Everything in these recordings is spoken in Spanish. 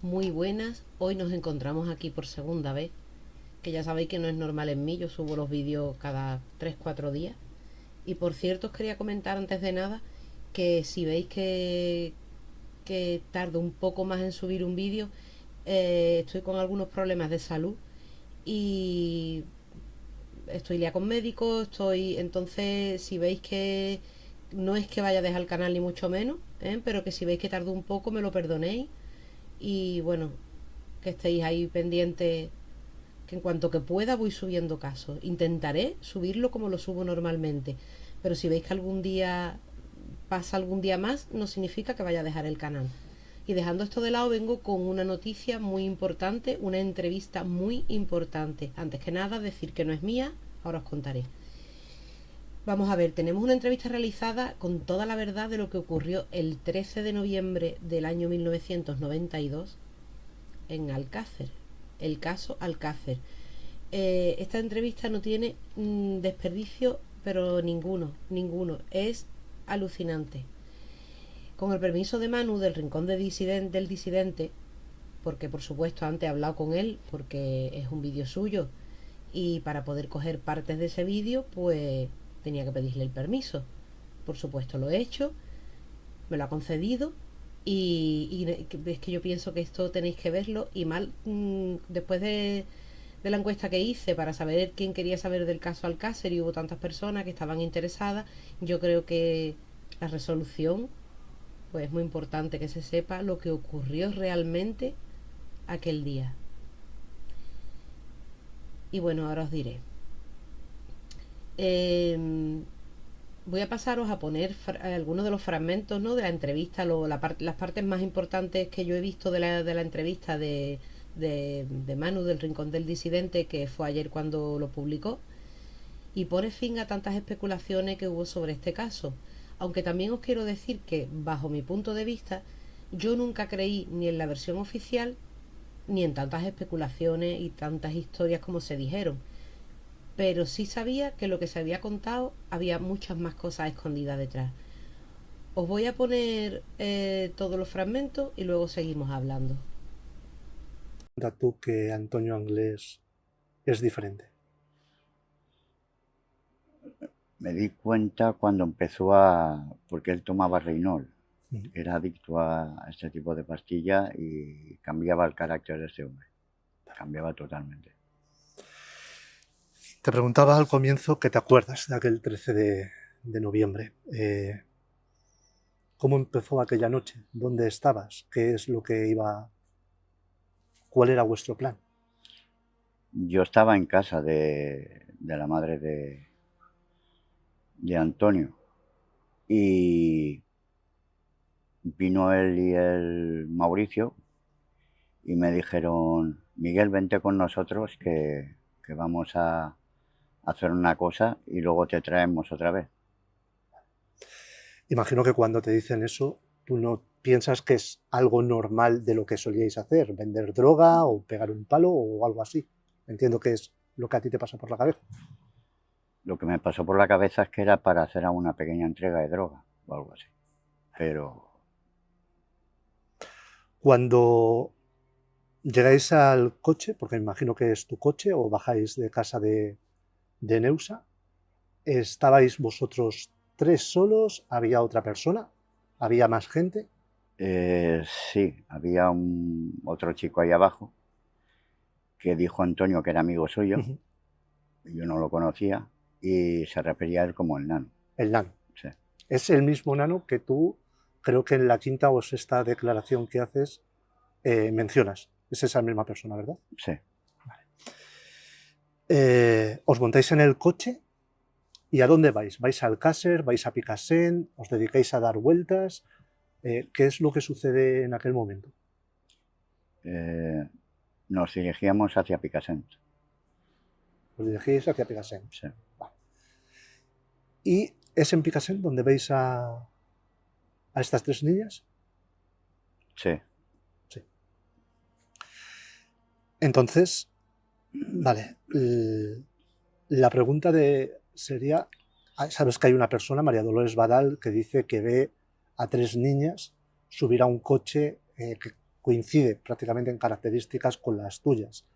Muy buenas, hoy nos encontramos aquí por segunda vez, que ya sabéis que no es normal en mí, yo subo los vídeos cada 3 4 días. Y por cierto os quería comentar antes de nada que si veis que tardo un poco más en subir un vídeo, estoy con algunos problemas de salud y estoy liada con médicos, entonces si veis que no es que vaya a dejar el canal ni mucho menos, pero que si veis que tardo un poco me lo perdonéis y bueno, que estéis ahí pendientes, que en cuanto que pueda voy subiendo casos. Intentaré subirlo como lo subo normalmente, pero si veis que algún día pasa algún día más, no significa que vaya a dejar el canal. Y dejando esto de lado, vengo con una noticia muy importante, una entrevista muy importante. Antes que nada, decir que no es mía, ahora os contaré. Vamos a ver, tenemos una entrevista realizada con toda la verdad de lo que ocurrió el 13 de noviembre del año 1992 en Alcácer, el caso Alcácer. Esta entrevista no tiene desperdicio, pero ninguno, ninguno. Es alucinante. Con el permiso de Manu del Rincón del Disidente, porque por supuesto antes he hablado con él, porque es un vídeo suyo, y para poder coger partes de ese vídeo, pues tenía que pedirle el permiso. Por supuesto lo he hecho, me lo ha concedido y es que yo pienso que esto tenéis que verlo y mal después de la encuesta que hice para saber quién quería saber del caso Alcácer y hubo tantas personas que estaban interesadas, yo creo que la resolución, pues es muy importante que se sepa lo que ocurrió realmente aquel día. Y bueno, ahora os diré. Eh, Voy a pasaros a poner algunos de los fragmentos, ¿no?, de la entrevista, las partes más importantes que yo he visto de la entrevista de Manu del Rincón del Disidente, que fue ayer cuando lo publicó, y pone fin a tantas especulaciones que hubo sobre este caso. Aunque también os quiero decir que, bajo mi punto de vista, yo nunca creí ni en la versión oficial ni en tantas especulaciones y tantas historias como se dijeron, pero sí sabía que lo que se había contado había muchas más cosas escondidas detrás. Os voy a poner todos los fragmentos y luego seguimos hablando. Tú que Antonio Anglés es diferente. Me di cuenta cuando empezó a... porque él tomaba Reynol. Mm. Era adicto a este tipo de pastillas y cambiaba el carácter de ese hombre. Cambiaba totalmente. Te preguntaba al comienzo que te acuerdas de aquel 13 de noviembre. ¿Cómo empezó aquella noche? ¿Dónde estabas? ¿Qué es lo que iba? ¿Cuál era vuestro plan? Yo estaba en casa de la madre de Antonio y vino él y el Mauricio y me dijeron: Miguel, vente con nosotros que vamos a hacer una cosa y luego te traemos otra vez. Imagino que cuando te dicen eso, tú no piensas que es algo normal de lo que solíais hacer, vender droga o pegar un palo o algo así. Entiendo que es lo que a ti te pasa por la cabeza. Lo que me pasó por la cabeza es que era para hacer una pequeña entrega de droga o algo así. Pero Cuando llegáis al coche, porque me imagino que es tu coche, o bajáis de casa de Neusa, ¿estabais vosotros tres solos? ¿Había otra persona? ¿Había más gente? sí, había otro chico ahí abajo que dijo Antonio que era amigo suyo, Ujú. yo no lo conocía, y se refería a él como el nano. El nano. Sí, Es el mismo nano que tú, creo que en la quinta o sexta declaración que haces, mencionas. Es esa misma persona, ¿verdad? sí. Os montáis en el coche y ¿a dónde vais? ¿Vais a Alcácer? ¿Vais a Picassent? ¿Os dedicáis a dar vueltas? ¿Qué es lo que sucede en aquel momento? Eh, Nos dirigíamos hacia Picassent. Os dirigís hacia Picassent. Sí. Vale. ¿Y es en Picassent donde veis a estas tres niñas? Sí. Sí. Entonces, vale, la pregunta sería, sabes que hay una persona, María Dolores Badal, que dice que ve a tres niñas subir a un coche coincide prácticamente en características con las tuyas.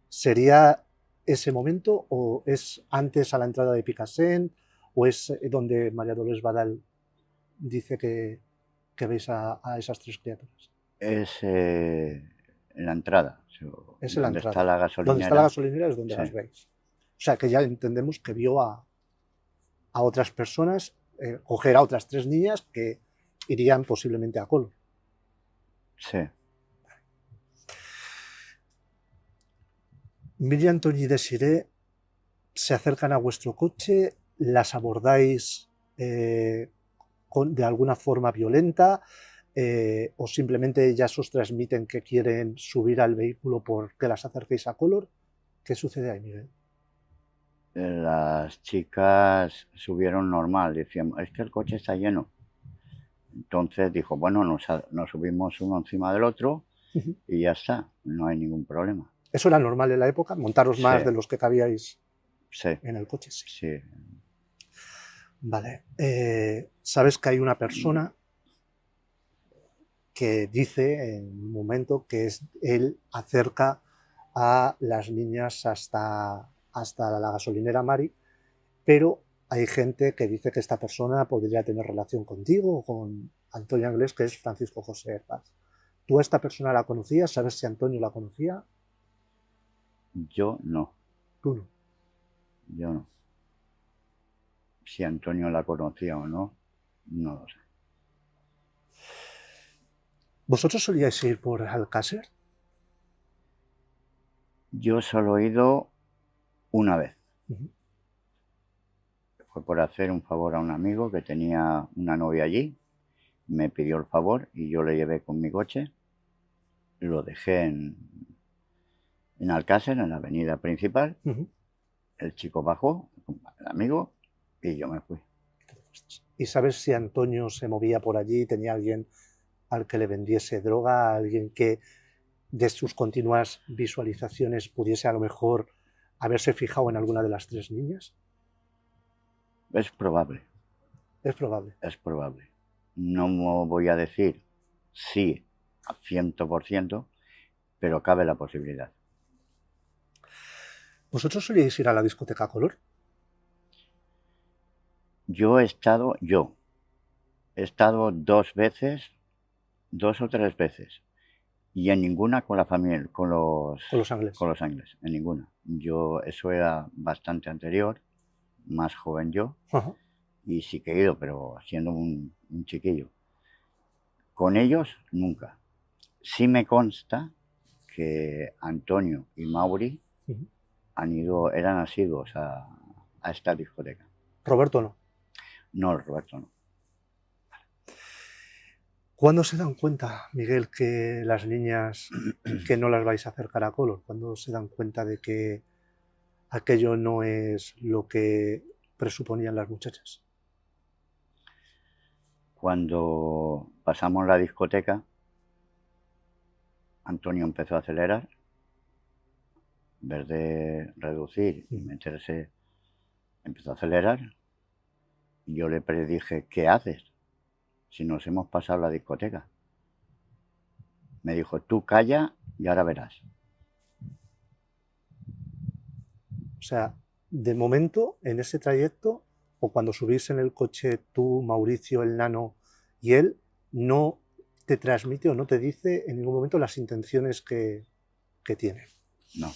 ¿Sería ese momento o es antes a la entrada de Picassent o es donde María Dolores Badal dice que veis a esas tres criaturas? Es en la entrada, Es en la donde está entrada. la Donde está la gasolinera. gasolinera es donde Sí, las veis. O sea que ya entendemos que vio a otras personas, coger a otras tres niñas que irían posiblemente a Color. sí. Miriam, Toñi y Desiré se acercan a vuestro coche, las abordáis de alguna forma violenta o simplemente ellas os transmiten que quieren subir al vehículo porque las acerquéis a Color. ¿Qué sucede ahí, Miguel? Las chicas subieron normal, decían, es que el coche está lleno. Entonces dijo, bueno, nos subimos uno encima del otro y ya está, no hay ningún problema. ¿Eso era normal en la época? ¿Montaros Sí, más de los que cabíais sí, en el coche? Sí. sí. Vale. Sabes que hay una persona que dice en un momento que es él acerca a las niñas hasta la gasolinera Mari, pero hay gente que dice que esta persona podría tener relación contigo o con Antonio Anglés, que es Francisco José Paz. ¿Tú a esta persona la conocías? ¿Sabes si Antonio la conocía? Yo no, Tú no. yo no. Si Antonio la conocía o no, no lo sé. ¿Vosotros solíais ir por Alcácer? Yo solo he ido una vez. Uh-huh. Fue por hacer un favor a un amigo que tenía una novia allí. Me pidió el favor y yo le llevé con mi coche. Lo dejé en Alcácer, en la avenida principal. Uh-huh. El chico bajó, el amigo, y yo me fui. ¿Y sabes si Antonio se movía por allí? ¿Tenía alguien al que le vendiese droga? ¿Alguien que de sus continuas visualizaciones pudiese a lo mejor haberse fijado en alguna de las tres niñas? Es probable, Es probable. es probable. No voy a decir sí al 100%, pero cabe la posibilidad. ¿Vosotros solíais ir a la discoteca Color? Yo he estado 2 veces, 2 o 3 veces, y en ninguna con la familia, Con los Ángeles. con los ángeles, en ninguna. Eso era bastante anterior, más joven yo, Ajá. y sí que he ido, pero siendo un chiquillo. Con ellos, nunca. Sí me consta que Antonio y Mauri Uh-huh. eran asiduos a esta discoteca. Roberto no. No, Roberto no. ¿Cuándo se dan cuenta, Miguel, que las niñas que no las vais a acercar a Color? ¿Cuándo se dan cuenta de que aquello no es lo que presuponían las muchachas? Cuando pasamos la discoteca, Antonio empezó a acelerar, en vez de reducir y meterse, empezó a acelerar. Y yo le predije, ¿qué haces? Si nos hemos pasado la discoteca. Me dijo, tú calla y ahora verás. O sea, de momento, en ese trayecto, o cuando subís en el coche tú, Mauricio, el nano y él, no te transmite o no te dice en ningún momento las intenciones que tiene. No.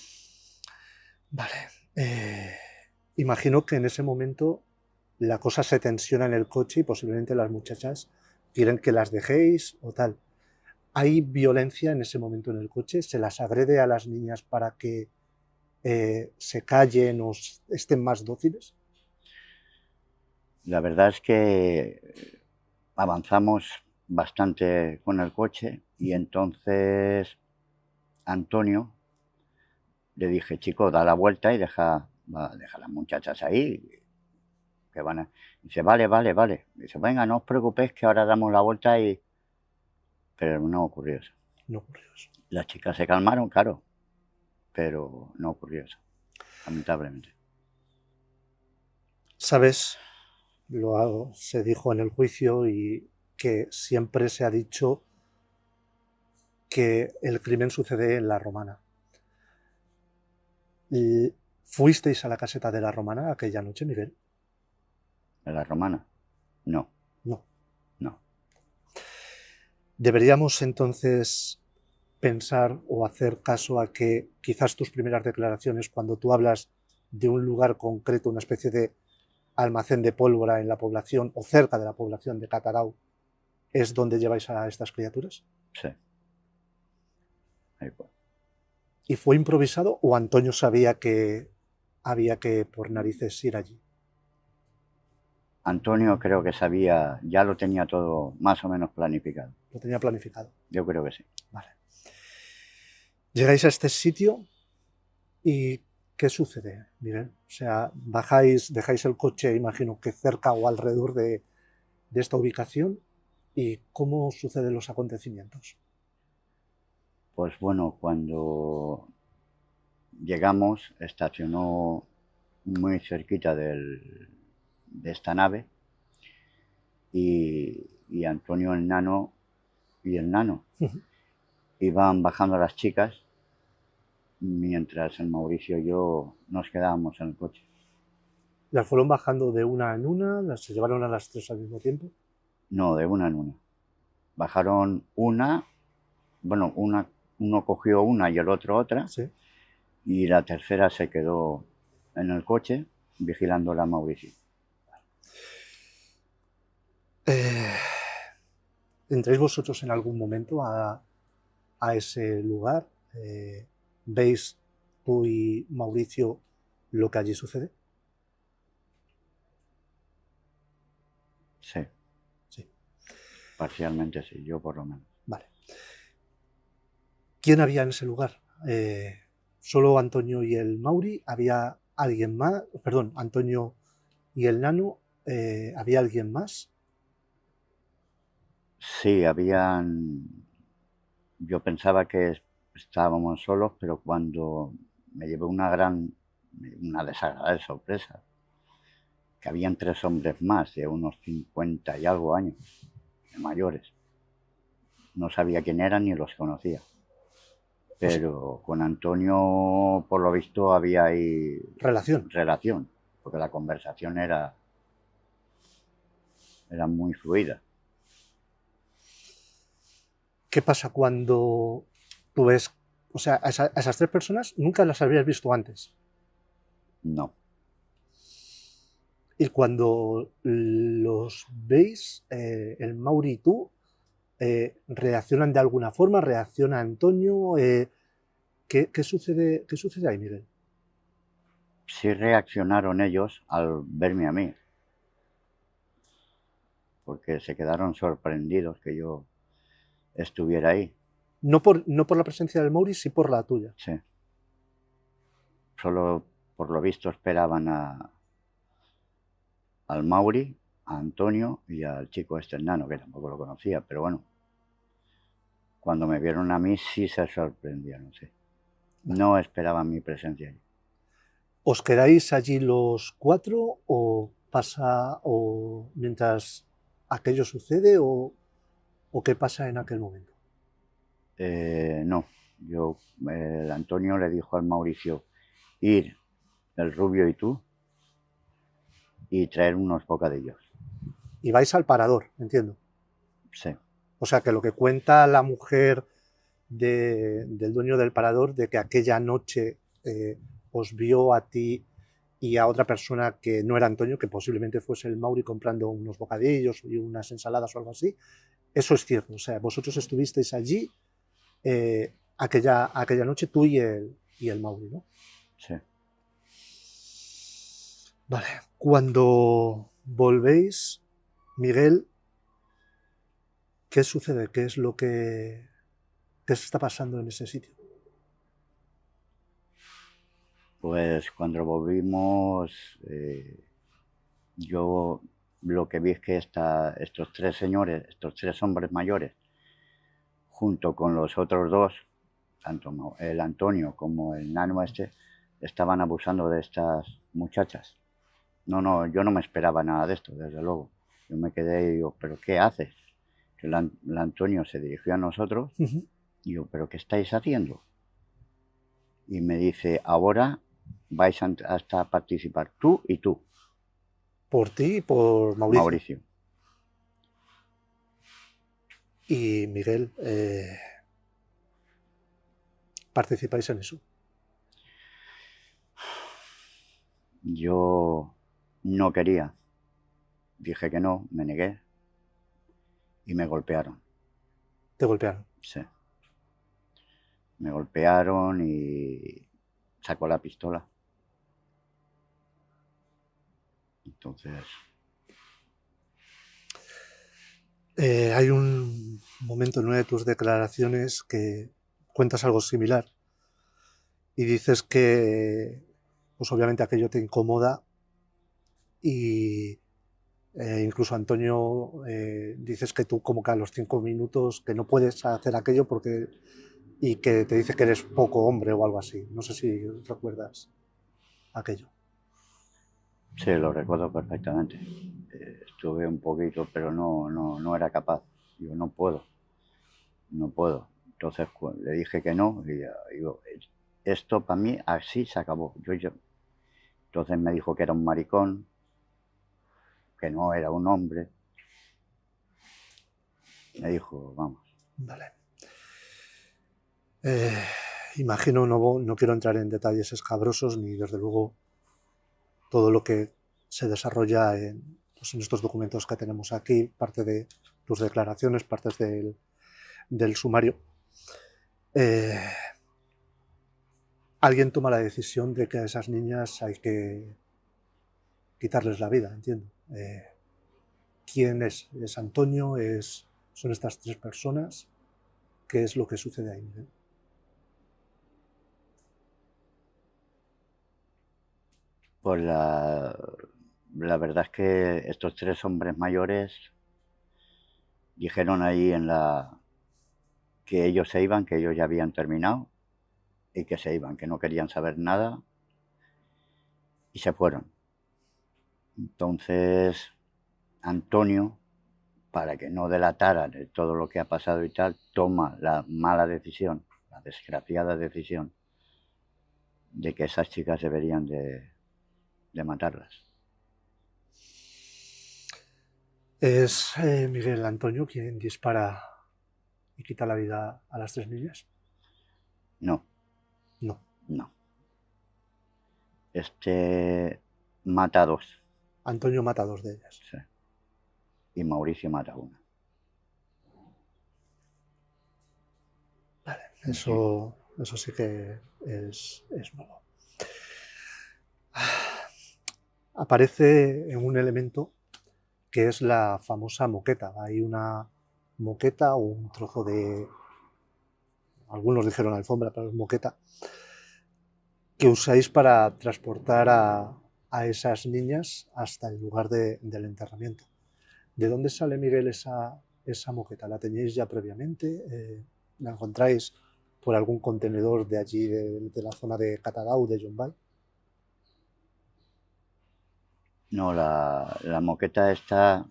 Vale. Imagino que en ese momento la cosa se tensiona en el coche y posiblemente las muchachas quieren que las dejéis o tal. ¿Hay violencia en ese momento en el coche? ¿Se las agrede a las niñas para que se callen o estén más dóciles? La verdad es que avanzamos bastante con el coche y entonces Antonio le dije, chico, da la vuelta y deja a las muchachas ahí, que van a... Dice, vale. Dice, venga, no os preocupéis que ahora damos la vuelta y... Pero no ocurrió eso. No ocurrió eso. Las chicas se calmaron, claro, pero no ocurrió eso, lamentablemente. ¿Sabes? Se dijo en el juicio y que siempre se ha dicho que el crimen sucede en la Romana. ¿Fuisteis a la caseta de la Romana aquella noche, Miguel? ¿En la Romana? No, No. no. Deberíamos entonces pensar o hacer caso a que quizás tus primeras declaraciones, cuando tú hablas de un lugar concreto, una especie de almacén de pólvora en la población o cerca de la población de Catarau, es donde lleváis a estas criaturas. Sí. Ahí fue. ¿Y fue improvisado o Antonio sabía que había que por narices ir allí? Antonio creo que sabía, ya lo tenía todo más o menos planificado. Lo tenía planificado. Yo creo que sí. Vale. Llegáis a este sitio y ¿qué sucede, Miguel? O sea, bajáis, dejáis el coche, imagino que cerca o alrededor de esta ubicación, y ¿cómo suceden los acontecimientos? Pues bueno, cuando llegamos, estacionó muy cerquita de esta nave y Antonio el Nano y el Nano iban bajando las chicas mientras el Mauricio y yo nos quedábamos en el coche. ¿Las fueron bajando de una en una? ¿Las llevaron a las tres al mismo tiempo? No, de una en una. Bajaron una, bueno, uno cogió una y el otro otra, Sí. y la tercera se quedó en el coche vigilando a Mauricio. ¿Entráis vosotros en algún momento a ese lugar? ¿Veis tú y Mauricio lo que allí sucede? Sí. Sí. Parcialmente sí, yo por lo menos. Vale. ¿Quién había en ese lugar? ¿Solo Antonio y el Mauri? ¿Había alguien más? Perdón, Antonio y el Nano. ¿Había alguien más? Sí, yo pensaba que estábamos solos, pero cuando me llevé una desagradable sorpresa, que habían 3 hombres más de unos 50 y algo años, de mayores. No sabía quién eran ni los conocía. Pero con Antonio, por lo visto, había ahí relación, porque la conversación era muy fluida. ¿Qué pasa cuando tú ves, o sea, a esas tres personas nunca las habías visto antes? No. Y cuando los veis, el Mauri y tú, ¿reaccionan de alguna forma? ¿Reacciona Antonio? ¿Qué sucede ahí, Miguel? Sí reaccionaron ellos al verme a mí, porque se quedaron sorprendidos que yo estuviera ahí. No por la presencia del Mauri, sí por la tuya. Sí. Solo por lo visto esperaban al Mauri, a Antonio y al chico este Nano, que tampoco lo conocía, pero bueno, cuando me vieron a mí sí se sorprendieron, sí. No esperaban mi presencia allí. ¿Os quedáis allí los cuatro o mientras aquello sucede o qué pasa en aquel momento? No, el Antonio le dijo al Mauricio ir el Rubio y tú y traer unos bocadillos. Y vais al parador, entiendo. Sí. O sea que lo que cuenta la mujer del dueño del parador, de que aquella noche os vio a ti y a otra persona que no era Antonio, que posiblemente fuese el Mauri comprando unos bocadillos y unas ensaladas o algo así, eso es cierto. O sea, vosotros estuvisteis allí aquella noche, tú y el Mauri, ¿no? Sí. Vale. Cuando volvéis, Miguel, ¿qué sucede? ¿Qué es lo que se está pasando en ese sitio? Pues cuando volvimos, yo lo que vi es que estos 3 señores, estos 3 hombres mayores, junto con los otros 2, tanto el Antonio como el Nano este, estaban abusando de estas muchachas. No, yo no me esperaba nada de esto, desde luego. Yo me quedé y digo, ¿pero qué haces? Que el Antonio se dirigió a nosotros Y yo, ¿pero qué estáis haciendo? Y me dice, ahora vais hasta a participar tú y tú, Por ti y por Mauricio. Mauricio. Y Miguel, ¿participáis en eso? Yo no quería. Dije que no, me negué y me golpearon. ¿Te golpearon? Sí. Me golpearon y sacó la pistola. Entonces, Hay un momento en una de tus declaraciones que cuentas algo similar y dices que, pues obviamente aquello te incomoda y incluso Antonio dices que tú como que a los 5 minutos que no puedes hacer aquello porque y que te dice que eres poco hombre o algo así. No sé si recuerdas aquello. sí, lo recuerdo perfectamente. Estuve un poquito, pero no era capaz. Digo, no puedo. Entonces le dije que no y digo, esto para mí así se acabó. Entonces me dijo que era un maricón, que no era un hombre. Me dijo, vamos. Vale. Imagino, no quiero entrar en detalles escabrosos ni desde luego todo lo que se desarrolla pues en estos documentos que tenemos aquí, parte de tus declaraciones, partes del sumario. Alguien toma la decisión de que a esas niñas hay que quitarles la vida, entiendo. ¿Quién es? ¿Es Antonio? ¿Son estas 3 personas? ¿Qué es lo que sucede ahí, Miguel? Pues la verdad es que estos 3 hombres mayores dijeron ahí que ellos se iban, que ellos ya habían terminado y que se iban, que no querían saber nada y se fueron. Entonces, Antonio, para que no delatara de todo lo que ha pasado y tal, toma la mala decisión, la desgraciada decisión de que esas chicas deberían de matarlas. ¿Es Miguel Antonio quien dispara y quita la vida a las 3 niñas? No, No. no. Este mata a 2. Antonio mata a 2 de ellas. Sí. Y Mauricio mata a 1. Vale, eso sí que es nuevo. Aparece en un elemento que es la famosa moqueta. Hay una moqueta o un trozo de, algunos dijeron alfombra, pero es moqueta, que usáis para transportar a esas niñas hasta el lugar del enterramiento. ¿De dónde sale, Miguel, esa moqueta? ¿La teníais ya previamente? ¿La encontráis por algún contenedor de allí, de la zona de Catadau, de Llombai? No, la moqueta esta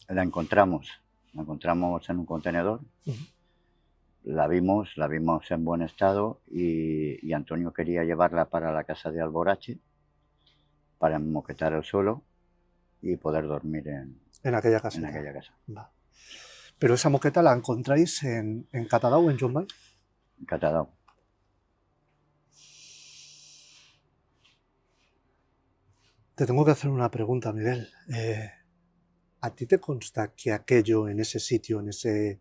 la encontramos en un contenedor. La vimos en buen estado y Antonio quería llevarla para la casa de Alborache para moquetar el suelo y poder dormir En aquella casa. en aquella casa. Va. Pero esa moqueta la encontráis en Catadau, en Llombai. Catadau. Te tengo que hacer una pregunta, Miguel. ¿A ti te consta que aquello en ese sitio, en ese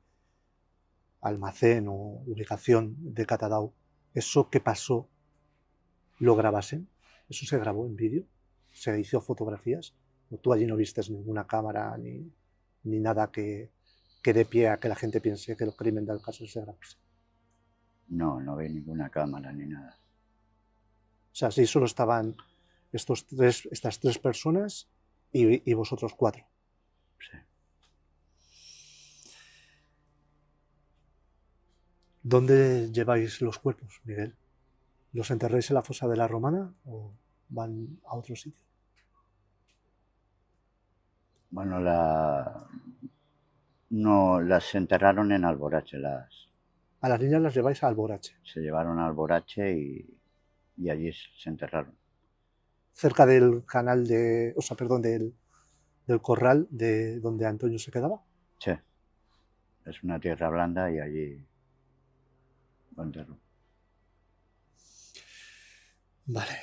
almacén o ubicación de Catadau, eso que pasó, lo grabasen? ¿Eso se grabó en vídeo? ¿Se hizo fotografías? ¿O tú allí no vistes ninguna cámara ni nada que dé pie a que la gente piense que el crimen del caso se grabase? No vi ninguna cámara ni nada. O sea, sí, solo estaban estas 3 personas y vosotros 4. Sí. ¿Dónde lleváis los cuerpos, Miguel? ¿Los enterráis en la fosa de la Romana o van a otro sitio? Bueno, no las enterraron en Alborache, A las niñas las lleváis a Alborache, Se llevaron a Alborache y allí se enterraron. cerca del canal de, o sea, perdón, del corral de donde Antonio se quedaba. Sí, es una tierra blanda y allí lo enterró. Vale.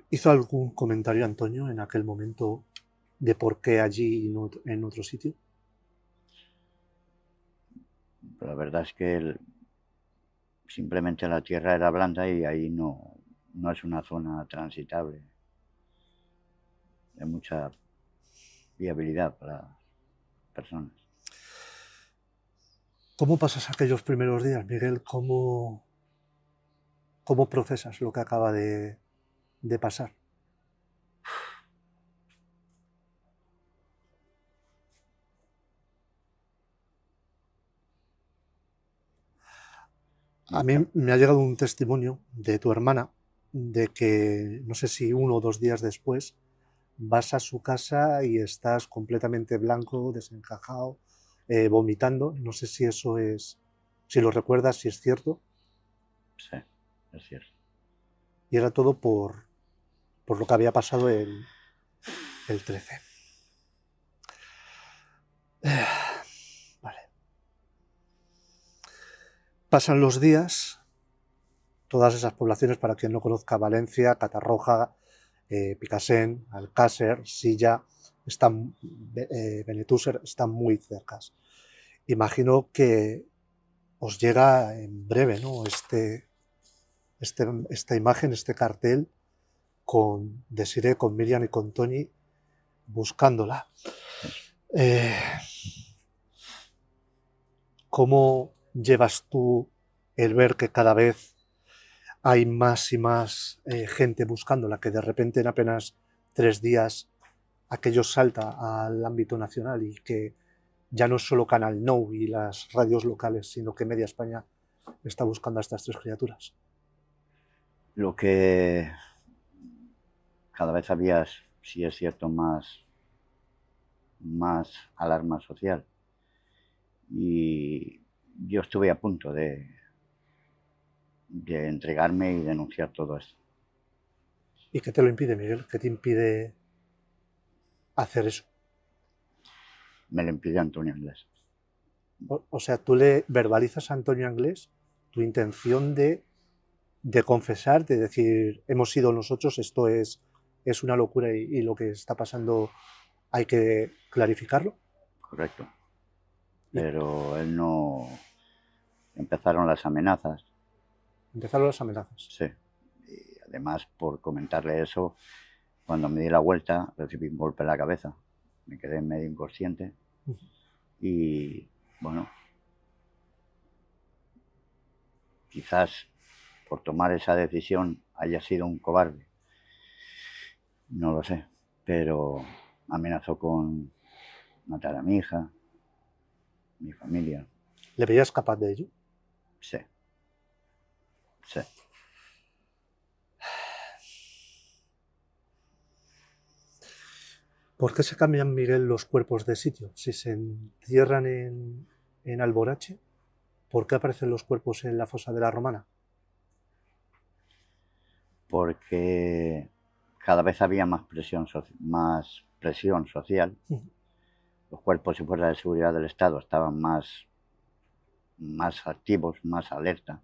¿Hizo algún comentario Antonio en aquel momento de por qué allí y no en otro sitio? Pero la verdad es que simplemente la tierra era blanda y ahí no es una zona transitable. Hay mucha viabilidad para personas. ¿Cómo pasas aquellos primeros días, Miguel? ¿Cómo procesas lo que acaba de pasar? A mí me ha llegado un testimonio de tu hermana de que, no sé si 1 o 2 días después, vas a su casa y estás completamente blanco, desencajado, vomitando. No sé si eso es, si lo recuerdas, si es cierto. Sí, es cierto. Y era todo por lo que había pasado el 13. Vale. Pasan los días, todas esas poblaciones, para quien no conozca Valencia, Catarroja, Picassent, Alcácer, Silla, Benetúser, están muy cercas. Imagino que os llega en breve, ¿no? Esta imagen, este cartel con Desiree, con Miriam y con Tony buscándola. ¿Cómo llevas tú el ver que cada vez hay más y más gente buscándola, que de repente en apenas 3 días aquello salta al ámbito nacional y que ya no es solo Canal Nou y las radios locales, sino que media España está buscando a estas 3 criaturas? Lo que cada vez había, sí es cierto, más alarma social. Y yo estuve a punto de entregarme y denunciar todo esto. ¿Y qué te lo impide, Miguel? ¿Qué te impide hacer eso? Me lo impidió Antonio Anglés. O sea, tú le verbalizas a Antonio Anglés tu intención de confesar, de decir, hemos sido nosotros, esto es una locura y lo que está pasando hay que clarificarlo. Correcto. Pero él no... Empezaron las amenazas. Empezaron las amenazas. Sí. Y además, por comentarle eso, cuando me di la vuelta, recibí un golpe en la cabeza. Me quedé medio inconsciente. Y, bueno, quizás por tomar esa decisión haya sido un cobarde. No lo sé. Pero amenazó con matar a mi hija, mi familia. ¿Le veías capaz de ello? Sí. Sí. ¿Por qué se cambian, Miguel, los cuerpos de sitio? Si se entierran en Alborache, ¿por qué aparecen los cuerpos en la fosa de la Romana? Porque cada vez había más presión social. Los cuerpos y fuerzas de seguridad del Estado estaban más activos, más alerta.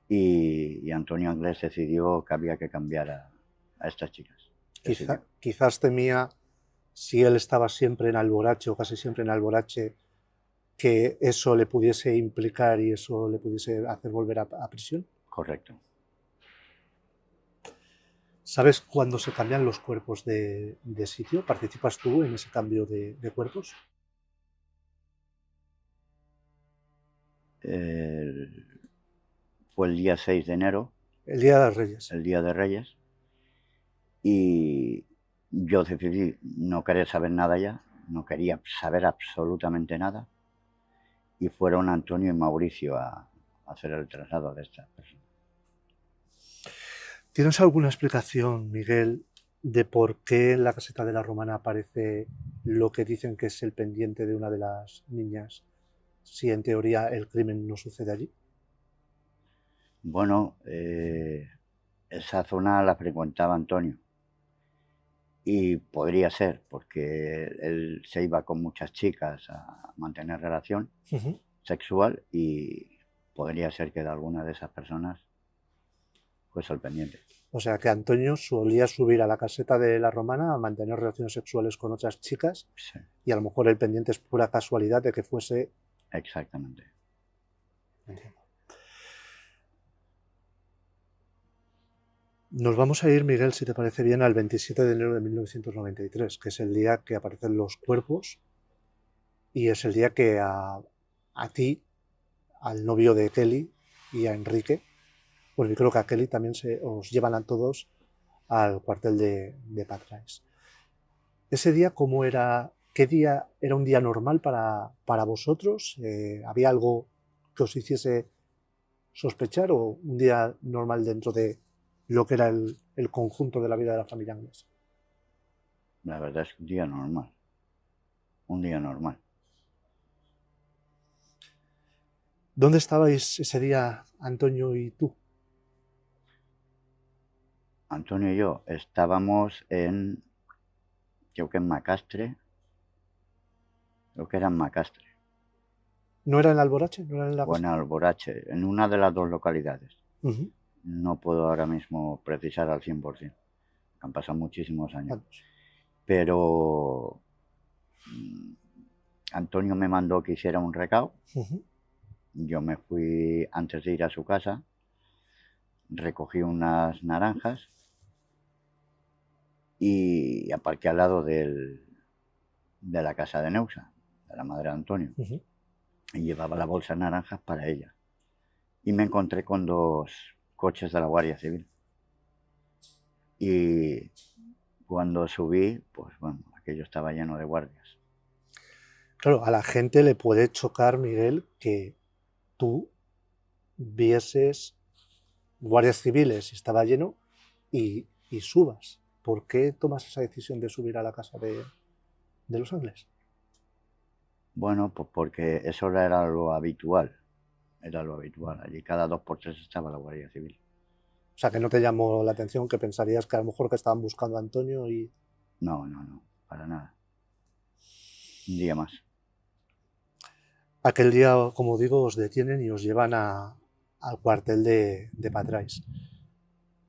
Y Antonio Anglés decidió que había que cambiar a estas chicas. Quizás temía, si él estaba siempre en Alborache o casi siempre en Alborache, que eso le pudiese implicar y eso le pudiese hacer volver a prisión. Correcto. ¿Sabes cuándo se cambian los cuerpos de sitio? ¿Participas tú en ese cambio de cuerpos? Fue el día 6 de enero. El Día de Reyes. El Día de Reyes. Y yo decidí no querer saber nada ya, no quería saber absolutamente nada. Y fueron Antonio y Mauricio a hacer el traslado de estas personas. ¿Tienes alguna explicación, Miguel, de por qué en la caseta de la Romana aparece lo que dicen que es el pendiente de una de las niñas si en teoría el crimen no sucede allí? Bueno, esa zona la frecuentaba Antonio. Y podría ser, porque él se iba con muchas chicas a mantener relación Ujú. sexual y podría ser que de alguna de esas personas fuese el pendiente. O sea que Antonio solía subir a la caseta de la Romana a mantener relaciones sexuales con otras chicas Sí, y a lo mejor el pendiente es pura casualidad de que fuese... exactamente. Entiendo. Nos vamos a ir, Miguel, si te parece bien, al 27 de enero de 1993, que es el día que aparecen los cuerpos y es el día que a ti, al novio de Kelly y a Enrique, bueno, yo creo que a Kelly también os llevan a todos al cuartel de Patrais. Ese día, ¿cómo era? ¿Qué día era un día normal para vosotros? ¿Había algo que os hiciese sospechar o un día normal dentro de lo que era el conjunto de la vida de la familia Anglés? La verdad es que un día normal. Un día normal. ¿Dónde estabais ese día, Antonio y tú? Antonio y yo estábamos creo que en Macastre. Creo que era en Macastre. ¿No era en Alborache? ¿No era en la O en casa? Alborache, en una de las dos localidades. Ujú. No puedo ahora mismo precisar al 100%. Han pasado muchísimos años. Vamos. Pero Antonio me mandó que hiciera un recado. Ujú. Yo me fui antes de ir a su casa, recogí unas naranjas y aparqué al lado de la casa de Neusa, de la madre de Antonio. Ujú. Y llevaba la bolsa de naranjas para ella. Y me encontré con dos coches de la Guardia Civil. Y cuando subí, pues bueno, aquello estaba lleno de guardias. Claro, a la gente le puede chocar, Miguel, que tú vieses guardias civiles y estaba lleno y subas. ¿Por qué tomas esa decisión de subir a la casa de los Ángeles? Bueno, pues porque eso era lo habitual. Era lo habitual. Allí cada 2 por 3 estaba la Guardia Civil. O sea, que no te llamó la atención, que pensarías que a lo mejor que estaban buscando a Antonio y... No, no, no, para nada. Un día más. Aquel día, como digo, os detienen y os llevan al cuartel de Patrais.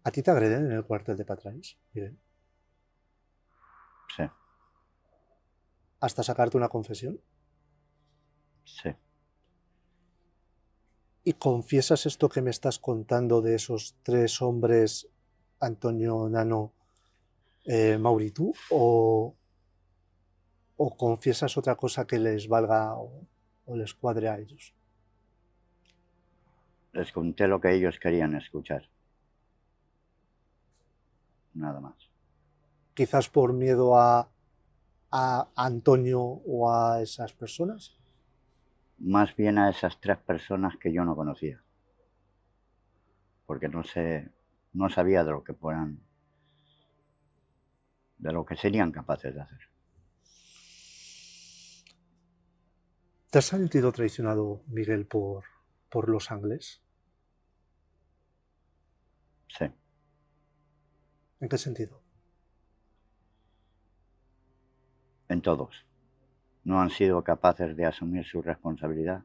¿A ti te agreden en el cuartel de Patrais, Miguel? Sí, ¿Hasta sacarte una confesión? sí. ¿Y confiesas esto que me estás contando de esos tres hombres, Antonio, Nano, Mauritu, o confiesas otra cosa que les valga o les cuadre a ellos? Les conté lo que ellos querían escuchar. Nada más. Quizás por miedo a Antonio o a esas personas. Más bien a esas 3 personas que yo no conocía. Porque no sabía de lo que de lo que serían capaces de hacer. ¿Te has sentido traicionado, Miguel, por los Angles? Sí, ¿En qué sentido? en todos. No han sido capaces de asumir su responsabilidad.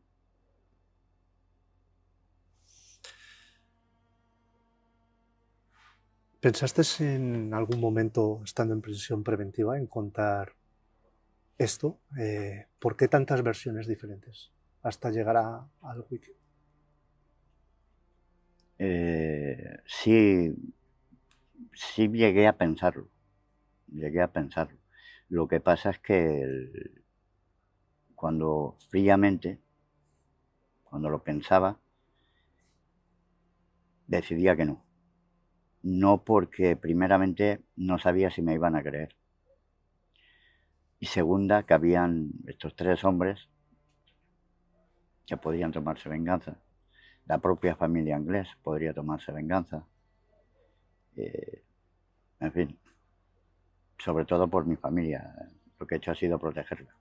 ¿Pensaste en algún momento, estando en prisión preventiva, en contar esto? ¿Por qué tantas versiones diferentes hasta llegar al juicio? Sí, sí llegué a pensarlo. Llegué a pensarlo. Lo que pasa es que cuando fríamente, cuando lo pensaba, decidía que no. No porque primeramente no sabía si me iban a creer. Y segunda, que habían estos 3 hombres que podían tomarse venganza. La propia familia Anglés podría tomarse venganza. En fin, sobre todo por mi familia. Lo que he hecho ha sido protegerla.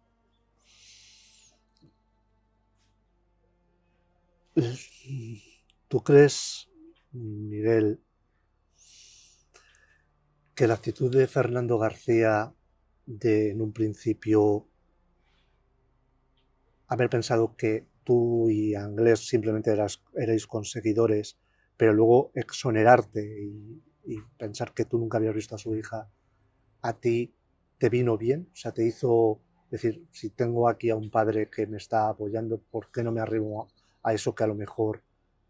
¿Tú crees, Miguel, que la actitud de Fernando García de en un principio haber pensado que tú y Anglés simplemente erais conseguidores, pero luego exonerarte y pensar que tú nunca habías visto a su hija, a ti te vino bien? O sea, te hizo decir, si tengo aquí a un padre que me está apoyando, ¿por qué no me arrimo a eso que a lo mejor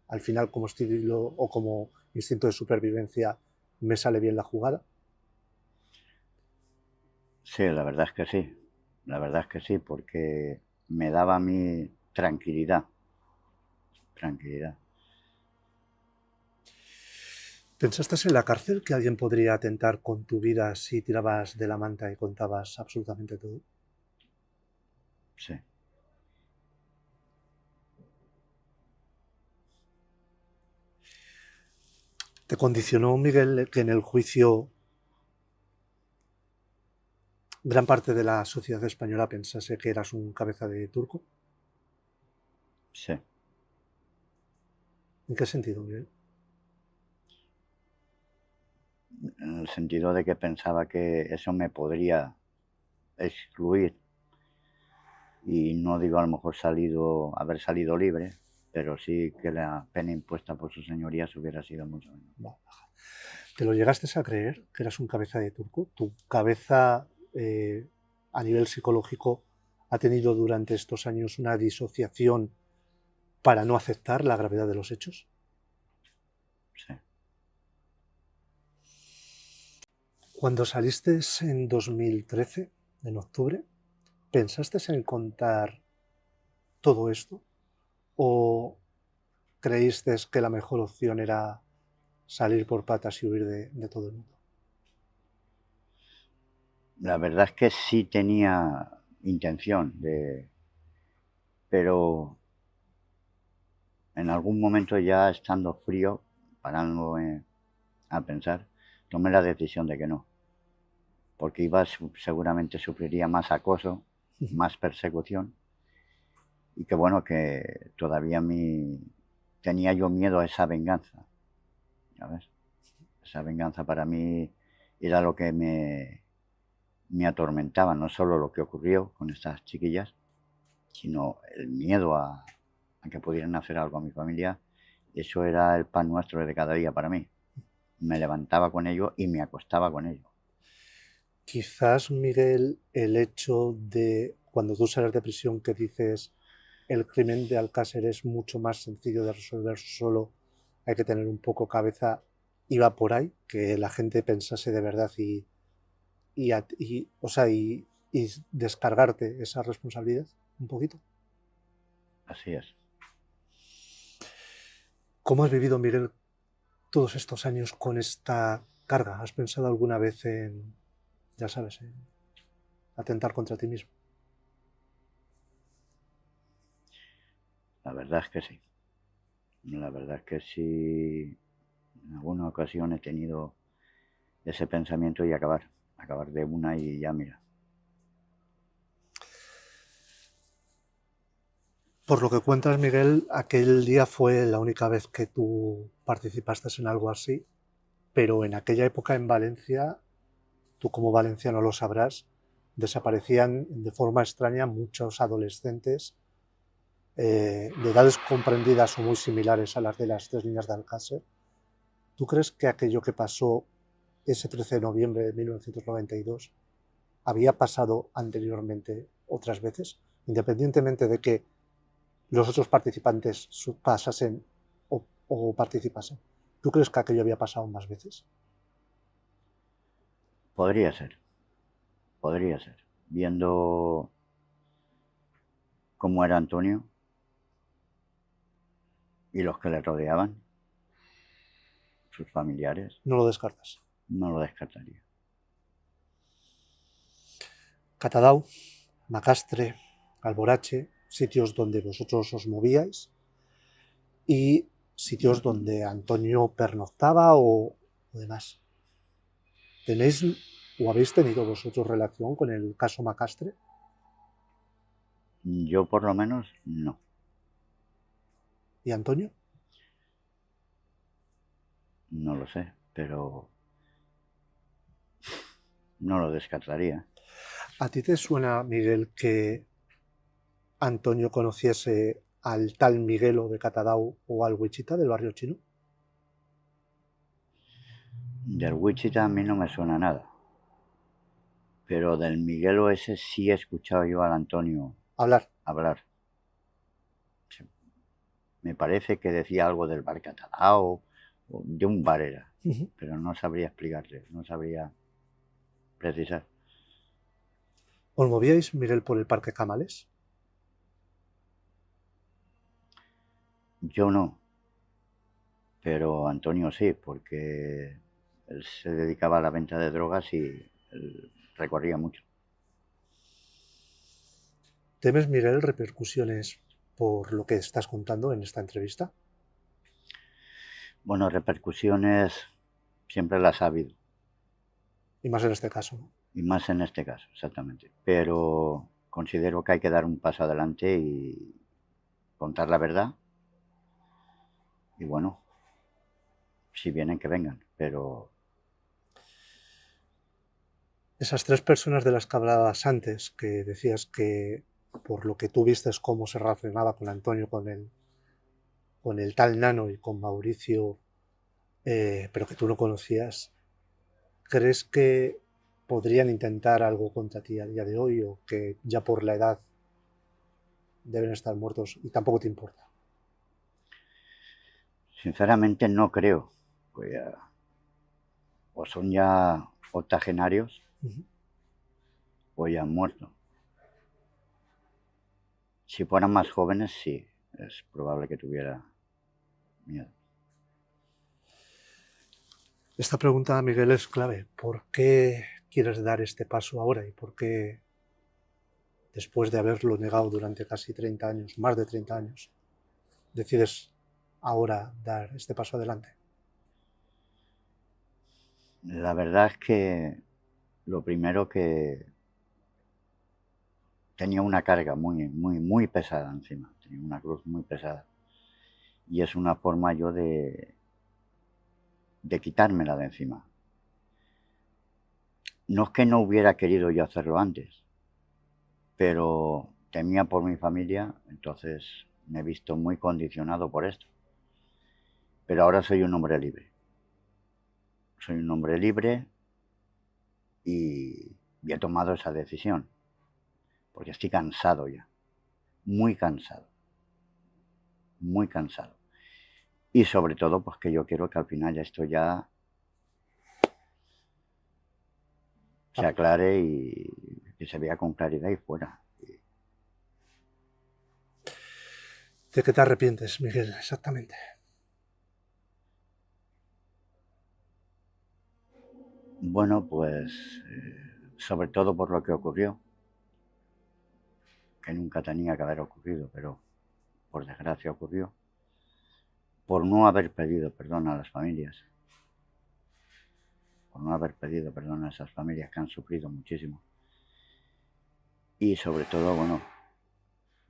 al final como estilo o como instinto de supervivencia me sale bien la jugada? Sí, la verdad es que sí. La verdad es que sí, porque me daba a mí tranquilidad. Tranquilidad. ¿Pensaste en la cárcel que alguien podría atentar con tu vida si tirabas de la manta y contabas absolutamente todo? Sí. ¿Te condicionó, Miguel, que en el juicio gran parte de la sociedad española pensase que eras un cabeza de turco? Sí. ¿En qué sentido, Miguel? En el sentido de que pensaba que eso me podría excluir. Y no digo a lo mejor haber salido libre, pero sí que la pena impuesta por sus señorías hubiera sido mucho menor. ¿Te lo llegaste a creer que eras un cabeza de turco? ¿Tu cabeza a nivel psicológico ha tenido durante estos años una disociación para no aceptar la gravedad de los hechos? Sí. Cuando saliste en 2013, en octubre, ¿pensaste en contar todo esto? ¿O creíste que la mejor opción era salir por patas y huir de todo el mundo? La verdad es que sí tenía intención pero en algún momento ya estando frío, parándome a pensar, tomé la decisión de que no, porque seguramente sufriría más acoso, más persecución, y que bueno, que todavía tenía yo miedo a esa venganza, ¿sabes? Esa venganza para mí era lo que me atormentaba, no solo lo que ocurrió con estas chiquillas, sino el miedo a que pudieran hacer algo a mi familia. Eso era el pan nuestro de cada día para mí. Me levantaba con ello y me acostaba con ello. Quizás, Miguel, el hecho de cuando tú sales de prisión que dices el crimen de Alcácer es mucho más sencillo de resolver solo, hay que tener un poco cabeza, iba por ahí, que la gente pensase de verdad o sea, y descargarte esa responsabilidad un poquito. Así es. ¿Cómo has vivido, Miguel, todos estos años con esta carga? ¿Has pensado alguna vez en, ya sabes, en atentar contra ti mismo? La verdad es que sí. La verdad es que sí. En alguna ocasión he tenido ese pensamiento y acabar de una y ya mira. Por lo que cuentas, Miguel, aquel día fue la única vez que tú participaste en algo así, pero en aquella época en Valencia, tú como valenciano lo sabrás, desaparecían de forma extraña muchos adolescentes de edades comprendidas o muy similares a las de las 3 niñas de Alcácer. ¿Tú crees que aquello que pasó ese 13 de noviembre de 1992 había pasado anteriormente otras veces, independientemente de que los otros participantes pasasen o participasen? ¿Tú crees que aquello había pasado más veces? Podría ser, podría ser. Viendo cómo era Antonio y los que le rodeaban, sus familiares, No lo descartas. no lo descartaría. Catadau, Macastre, Alborache, sitios donde vosotros os movíais y sitios donde Antonio pernoctaba o demás. ¿Tenéis o habéis tenido vosotros relación con el caso Macastre? Yo por lo menos no. ¿Y Antonio? No lo sé, pero no lo descartaría. ¿A ti te suena, Miguel, que Antonio conociese al tal Miguelo de Catadau o al Wichita del barrio chino? Del Wichita a mí no me suena nada, pero del Miguelo ese sí he escuchado yo al Antonio Hablar. hablar. Sí. Me parece que decía algo del bar Catalao, o de un bar era, Ujú. pero no sabría explicarte, no sabría precisar. ¿Os movíais, Miguel, por el Parque Camales? Yo no, pero Antonio sí, porque él se dedicaba a la venta de drogas y él recorría mucho. ¿Temes, Miguel, repercusiones por lo que estás contando en esta entrevista? Bueno, repercusiones siempre las ha habido, Y más en este caso, ¿no? y más en este caso, exactamente. Pero considero que hay que dar un paso adelante y contar la verdad. Y bueno, si vienen, que vengan, pero Esas tres personas de las que hablabas antes, que decías que por lo que tú viste es cómo se relacionaba con Antonio, con el tal Nano y con Mauricio, pero que tú no conocías, ¿crees que podrían intentar algo contra ti a día de hoy o que ya por la edad deben estar muertos y tampoco te importa? sinceramente no creo. Pues o son ya octogenarios Ujú. o ya han muerto. Si fueran más jóvenes, sí, es probable que tuviera miedo. Esta pregunta, Miguel, es clave. ¿Por qué quieres dar este paso ahora y por qué, después de haberlo negado durante casi 30 años, más de 30 años, decides ahora dar este paso adelante? La verdad es que lo primero que tenía una carga muy pesada encima, tenía una cruz muy pesada. Y es una forma yo de quitármela de encima. No es que no hubiera querido yo hacerlo antes, pero temía por mi familia, entonces me he visto muy condicionado por esto. Pero ahora soy un hombre libre. Soy un hombre libre y he tomado esa decisión, porque estoy cansado ya, muy cansado, muy cansado. Y sobre todo, pues que yo quiero que al final esto ya se aclare y que se vea con claridad y fuera. ¿De qué te arrepientes, Miguel, exactamente? Bueno, pues sobre todo por lo que ocurrió, que nunca tenía que haber ocurrido, pero por desgracia ocurrió, por no haber pedido perdón a las familias, por no haber pedido perdón a esas familias que han sufrido muchísimo. Y sobre todo, bueno,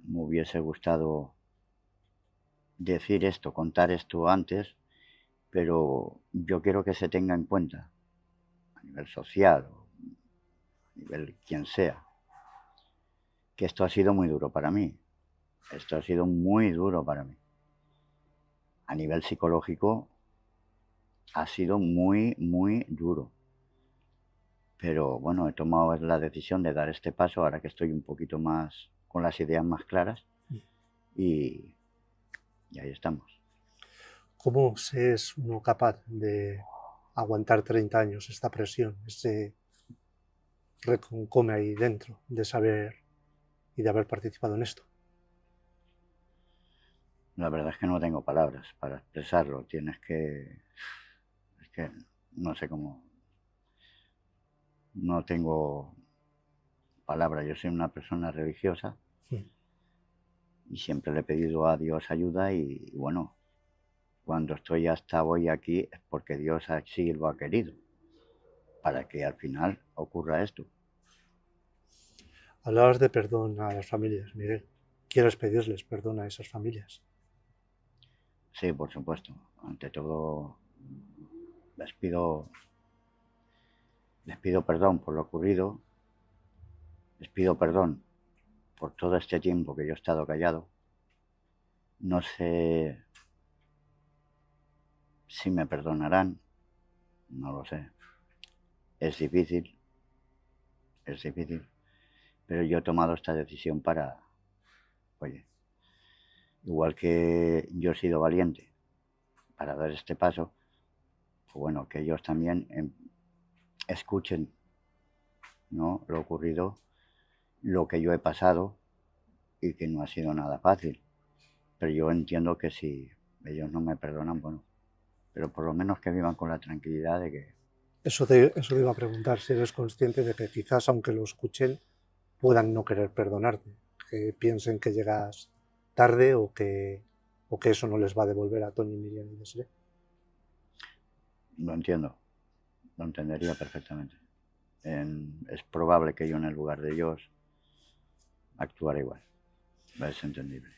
me hubiese gustado decir esto, contar esto antes, pero yo quiero que se tenga en cuenta, a nivel social o a nivel quien sea, que esto ha sido muy duro para mí. Esto ha sido muy duro para mí. A nivel psicológico ha sido muy duro. Pero bueno, he tomado la decisión de dar este paso ahora que estoy un poquito más con las ideas más claras y, y ahí estamos. ¿Cómo se es uno capaz de aguantar 30 años esta presión, ese reconcome ahí dentro de saber y de haber participado en esto? La verdad es que no tengo palabras para expresarlo. Es que no sé cómo, no tengo palabras. Yo soy una persona religiosa Mm. y siempre le he pedido a Dios ayuda y bueno, cuando estoy hasta hoy aquí es porque Dios así lo ha querido, para que al final ocurra esto. Hablabas de perdón a las familias, Miguel. ¿Quieres pedirles perdón a esas familias? Sí, por supuesto. Ante todo, les pido, les pido perdón por lo ocurrido, les pido perdón por todo este tiempo que yo he estado callado. No sé si me perdonarán, no lo sé. Es difícil, es difícil, pero yo he tomado esta decisión para, oye, igual que yo he sido valiente para dar este paso, pues bueno, que ellos también escuchen, ¿no?, lo ocurrido, lo que yo he pasado y que no ha sido nada fácil. Pero yo entiendo que si ellos no me perdonan, bueno, pero por lo menos que vivan con la tranquilidad de que Eso te iba a preguntar, si eres consciente de que quizás aunque lo escuchen puedan no querer perdonarte, que piensen que llegas tarde o que eso no les va a devolver a Tony, Miriam y Desiree. lo entiendo, lo entendería perfectamente. Es probable que yo en el lugar de ellos actuara igual, es entendible.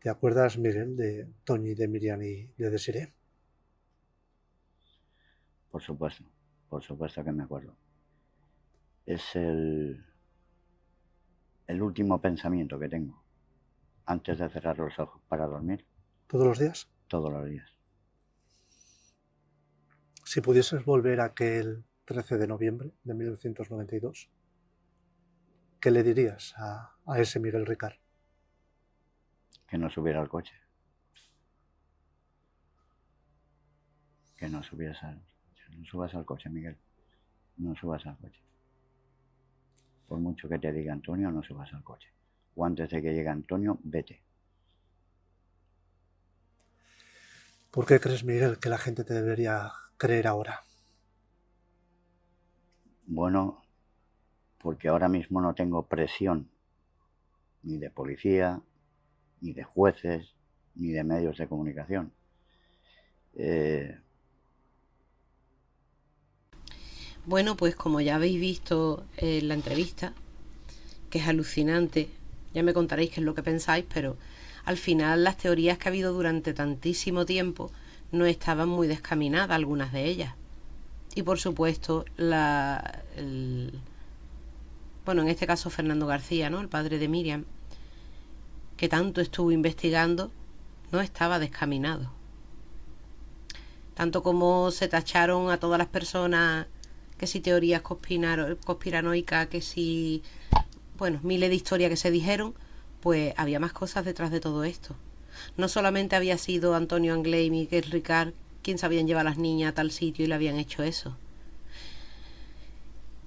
¿Te acuerdas, Miguel, de Tony, de Miriam y de Desiree? Por supuesto que me acuerdo. Es el último pensamiento que tengo antes de cerrar los ojos para dormir ¿Todos los días? todos los días. Si pudieses volver a aquel 13 de noviembre de 1992, ¿qué le dirías a ese Miguel Ricard? Que no subiera al coche. Que no subas al coche, Miguel. No subas al coche. Por mucho que te diga Antonio, no subas al coche. O antes de que llegue Antonio, vete. ¿Por qué crees, Miguel, que la gente te debería creer ahora? Bueno, porque ahora mismo no tengo presión ni de policía, ni de jueces, ni de medios de comunicación. Bueno, pues como ya habéis visto en la entrevista, que es alucinante, ya me contaréis qué es lo que pensáis, pero al final las teorías que ha habido durante tantísimo tiempo no estaban muy descaminadas, algunas de ellas. Y por supuesto, bueno, en este caso Fernando García, ¿no?, el padre de Miriam, que tanto estuvo investigando, no estaba descaminado. Tanto como se tacharon a todas las personas, que si teorías conspiranoicas, que si, bueno, miles de historias que se dijeron, pues había más cosas detrás de todo esto. No solamente había sido Antonio Anglés y Miguel Ricard quien sabían llevar a las niñas a tal sitio y le habían hecho eso.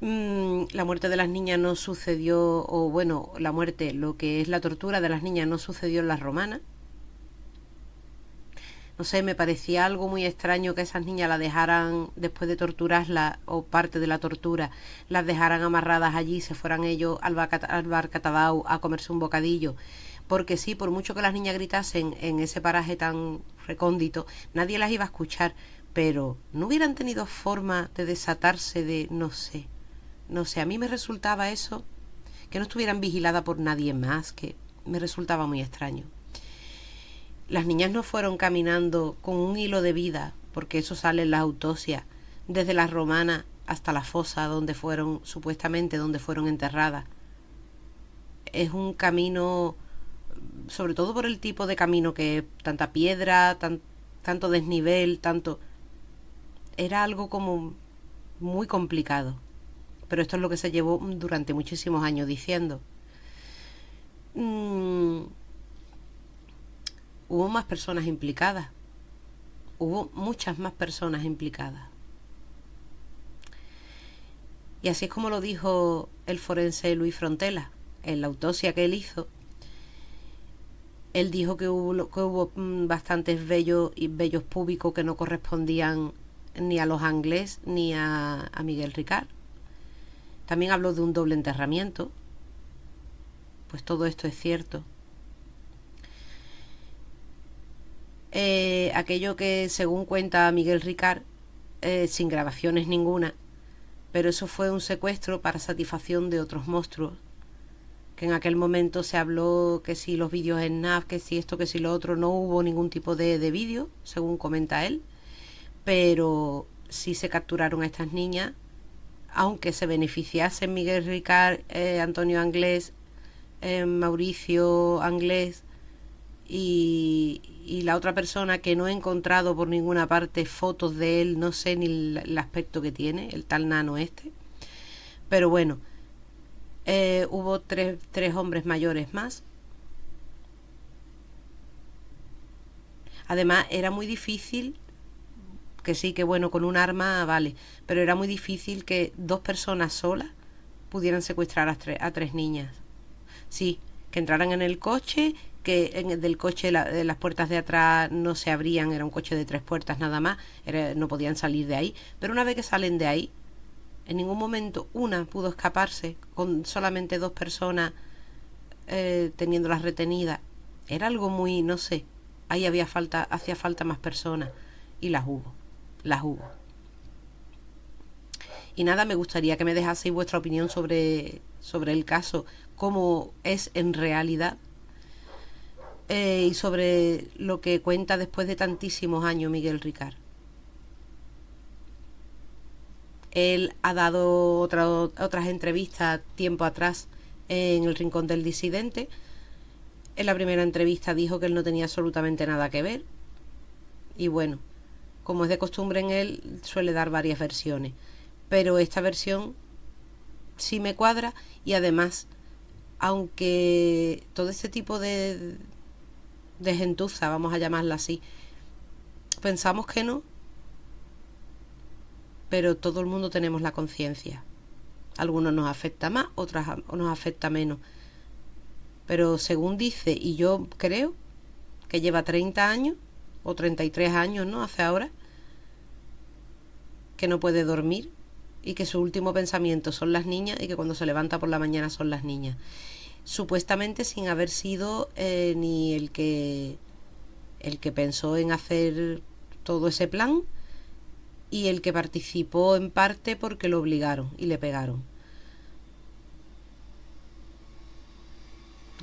La muerte de las niñas no sucedió, o bueno, la muerte, lo que es la tortura de las niñas no sucedió en las romanas. No sé, me parecía algo muy extraño que esas niñas las dejaran, después de torturarlas, o parte de la tortura, las dejaran amarradas allí y se fueran ellos al bar Catadau a comerse un bocadillo. Porque sí, por mucho que las niñas gritasen en ese paraje tan recóndito, nadie las iba a escuchar, pero no hubieran tenido forma de desatarse de, no sé, a mí me resultaba eso, que no estuvieran vigiladas por nadie más, que me resultaba muy extraño. Las niñas no fueron caminando con un hilo de vida, porque eso sale en las autopsias, desde las romanas hasta la fosa donde fueron, supuestamente, donde fueron enterradas. Es un camino, sobre todo por el tipo de camino que es, tanta piedra, tanto desnivel, tanto... Era algo como muy complicado. Pero esto es lo que se llevó durante muchísimos años diciendo. Hubo más personas implicadas. Hubo muchas más personas implicadas. Y así es como lo dijo el forense Luis Frontela en la autopsia que él hizo. Él dijo que hubo bastantes vellos púbicos que no correspondían ni a los Anglés ni a Miguel Ricard. También habló de un doble enterramiento. Pues todo esto es cierto. Aquello que, según cuenta Miguel Ricard, sin grabaciones ninguna, pero eso fue un secuestro para satisfacción de otros monstruos que en aquel momento se habló que si los vídeos en NAV, que si esto, que si lo otro, no hubo ningún tipo de vídeo, según comenta él, pero sí se capturaron a estas niñas, aunque se beneficiasen Miguel Ricard, Antonio Anglés, Mauricio Anglés y la otra persona que no he encontrado por ninguna parte fotos de él, no sé ni el aspecto que tiene, el tal nano este, pero bueno, hubo tres hombres mayores más. Además era muy difícil, que sí, que bueno, con un arma vale, pero era muy difícil que dos personas solas pudieran secuestrar a tres niñas. Sí, que entraran en el coche, que del coche las puertas de atrás no se abrían, era un coche de 3 puertas nada más, no podían salir de ahí, pero una vez que salen de ahí, en ningún momento una pudo escaparse con solamente 2 personas teniéndolas retenidas. Era algo muy, no sé, ahí hacía falta más personas y las hubo. Y nada, me gustaría que me dejaseis vuestra opinión sobre el caso, cómo es en realidad, y sobre lo que cuenta después de tantísimos años Miguel Ricard. Él ha dado otras entrevistas tiempo atrás en El Rincón del Disidente. En la primera entrevista dijo que él no tenía absolutamente nada que ver. Y bueno, como es de costumbre en él, suele dar varias versiones. Pero esta versión sí me cuadra y además, aunque todo este tipo de gentuza, vamos a llamarla así, pensamos que no, pero todo el mundo tenemos la conciencia. Algunos nos afecta más, otros nos afecta menos. Pero según dice, y yo creo que lleva 30 años, o 33 años, ¿no? Hace ahora, que no puede dormir y que su último pensamiento son las niñas y que cuando se levanta por la mañana son las niñas. Supuestamente sin haber sido ni el que pensó en hacer todo ese plan, y el que participó en parte porque lo obligaron y le pegaron.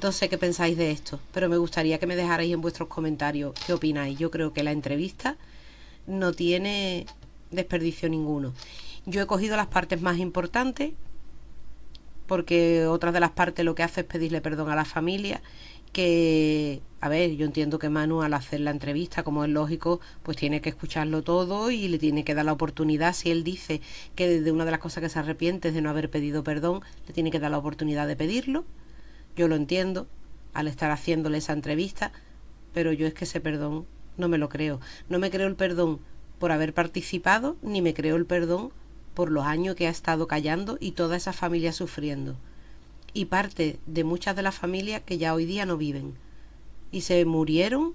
No sé qué pensáis de esto, pero me gustaría que me dejarais en vuestros comentarios qué opináis. Yo creo que la entrevista no tiene desperdicio ninguno. Yo he cogido las partes más importantes, porque otras de las partes lo que hace es pedirle perdón a la familia, que, a ver, yo entiendo que Manu al hacer la entrevista, como es lógico, pues tiene que escucharlo todo y le tiene que dar la oportunidad. Si él dice que de una de las cosas que se arrepiente es de no haber pedido perdón, le tiene que dar la oportunidad de pedirlo. Yo lo entiendo al estar haciéndole esa entrevista, pero yo es que ese perdón no me lo creo. No me creo el perdón por haber participado, ni me creo el perdón por los años que ha estado callando y toda esa familia sufriendo. Y parte de muchas de las familias que ya hoy día no viven. Y se murieron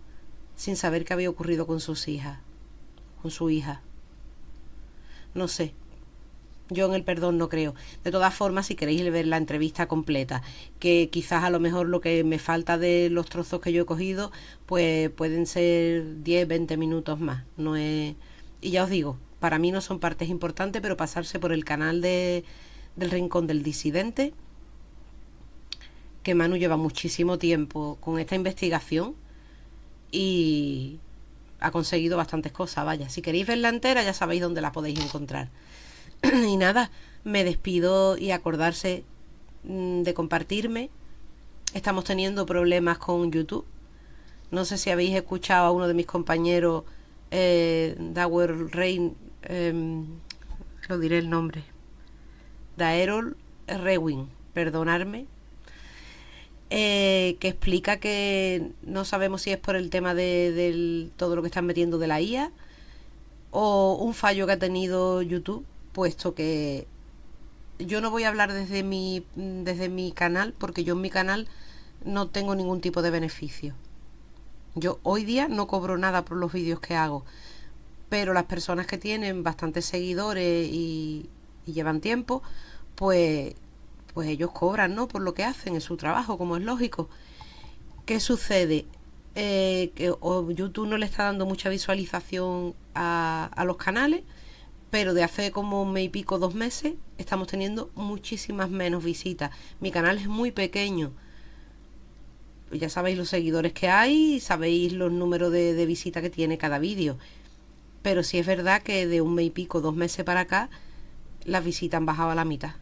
sin saber qué había ocurrido con sus hijas, con su hija. No sé. Yo en el perdón no creo. De todas formas, si queréis ver la entrevista completa, que quizás a lo mejor lo que me falta de los trozos que yo he cogido, pues pueden ser 10, 20 minutos más. No es... Y ya os digo, para mí no son partes importantes, pero pasarse por el canal del Rincón del Disidente, que Manu lleva muchísimo tiempo con esta investigación y ha conseguido bastantes cosas. Vaya, si queréis verla entera ya sabéis dónde la podéis encontrar. Y nada, me despido y acordarse de compartirme. Estamos teniendo problemas con YouTube. No sé si habéis escuchado a uno de mis compañeros, Dower Rain, lo diré el nombre, Daerol Rewin, perdonadme, que explica que no sabemos si es por el tema de todo lo que están metiendo de la IA o un fallo que ha tenido YouTube, puesto que yo no voy a hablar desde mi canal, porque yo en mi canal no tengo ningún tipo de beneficio. Yo hoy día no cobro nada por los vídeos que hago, pero las personas que tienen bastantes seguidores y llevan tiempo, pues ellos cobran, ¿no? Por lo que hacen, en su trabajo, como es lógico. ¿Qué sucede? Que YouTube no le está dando mucha visualización a los canales, pero de hace como un mes y pico, 2 meses, estamos teniendo muchísimas menos visitas. Mi canal es muy pequeño. Ya sabéis los seguidores que hay, sabéis los números de visitas que tiene cada vídeo. Pero sí es verdad que de un mes y pico, 2 meses para acá, las visitas han bajado a la mitad.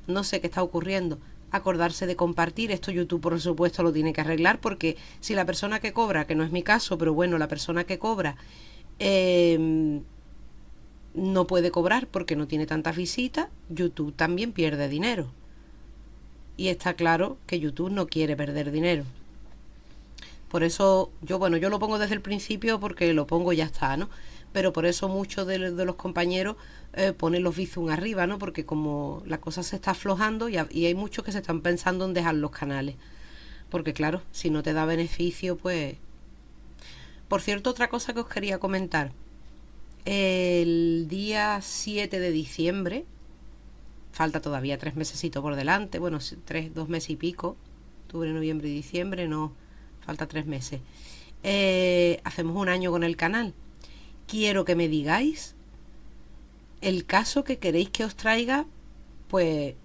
No sé qué está ocurriendo. Acordarse de compartir. Esto YouTube, por supuesto, lo tiene que arreglar, porque si la persona que cobra, que no es mi caso, pero bueno, la persona que cobra no puede cobrar porque no tiene tantas visitas, YouTube también pierde dinero. Y está claro que YouTube no quiere perder dinero. Por eso yo lo pongo desde el principio porque lo pongo y ya está, ¿no? Pero por eso muchos de los compañeros ponen los Bizum arriba, ¿no? Porque como la cosa se está aflojando y hay muchos que se están pensando en dejar los canales. Porque claro, si no te da beneficio, pues... Por cierto, otra cosa que os quería comentar. El día 7 de diciembre, falta todavía 3 mesecitos por delante, bueno, 2 meses y pico, octubre, noviembre y diciembre, no, falta 3 meses. Hacemos un año con el canal. Quiero que me digáis el caso que queréis que os traiga, pues,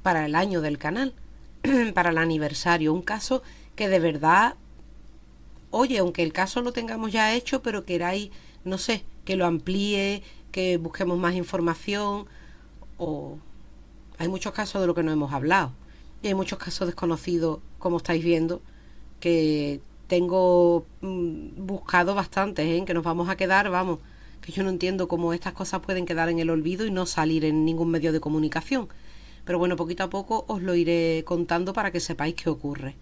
para el año del canal, para el aniversario. Un caso que de verdad, oye, aunque el caso lo tengamos ya hecho, pero queráis, no sé, que lo amplíe, que busquemos más información, o... Hay muchos casos de lo que no hemos hablado. Y hay muchos casos desconocidos, como estáis viendo, que tengo buscado bastantes, ¿eh? Que nos vamos a quedar, vamos, que yo no entiendo cómo estas cosas pueden quedar en el olvido y no salir en ningún medio de comunicación. Pero bueno, poquito a poco os lo iré contando para que sepáis qué ocurre.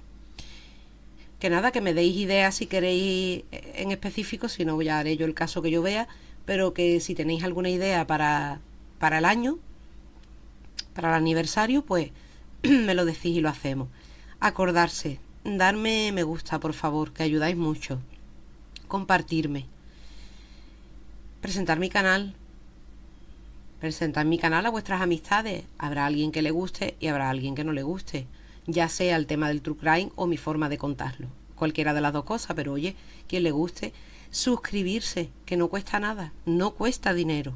Que nada, que me deis ideas si queréis en específico, si no ya haré yo el caso que yo vea, pero que si tenéis alguna idea para el año, para el aniversario, pues me lo decís y lo hacemos. Acordarse, darme me gusta, por favor, que ayudáis mucho. Compartirme. Presentar mi canal. Presentar mi canal a vuestras amistades. Habrá alguien que le guste y habrá alguien que no le guste. Ya sea el tema del True Crime o mi forma de contarlo. Cualquiera de las dos cosas, pero oye, quien le guste. Suscribirse, que no cuesta nada. No cuesta dinero.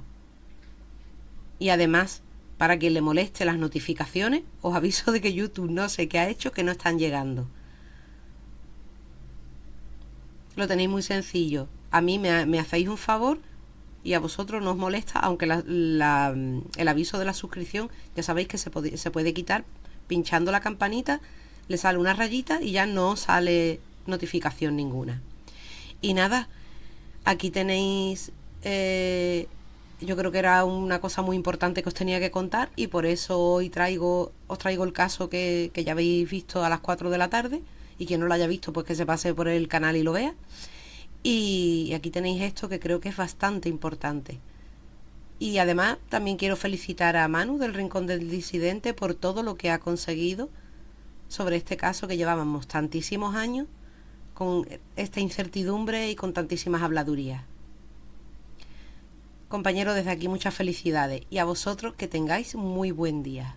Y además, para quien le moleste las notificaciones, os aviso de que YouTube no sé qué ha hecho, que no están llegando. Lo tenéis muy sencillo. A mí me hacéis un favor y a vosotros no os molesta, aunque el aviso de la suscripción, ya sabéis que se puede quitar pinchando la campanita, le sale una rayita y ya no sale notificación ninguna. Y nada, aquí tenéis... yo creo que era una cosa muy importante que os tenía que contar y por eso hoy os traigo el caso que ya habéis visto a las 4 de la tarde, y quien no lo haya visto pues que se pase por el canal y lo vea. Y aquí tenéis esto que creo que es bastante importante. Y además también quiero felicitar a Manu del Rincón del Disidente por todo lo que ha conseguido sobre este caso, que llevábamos tantísimos años con esta incertidumbre y con tantísimas habladurías. Compañeros, desde aquí muchas felicidades y a vosotros que tengáis muy buen día.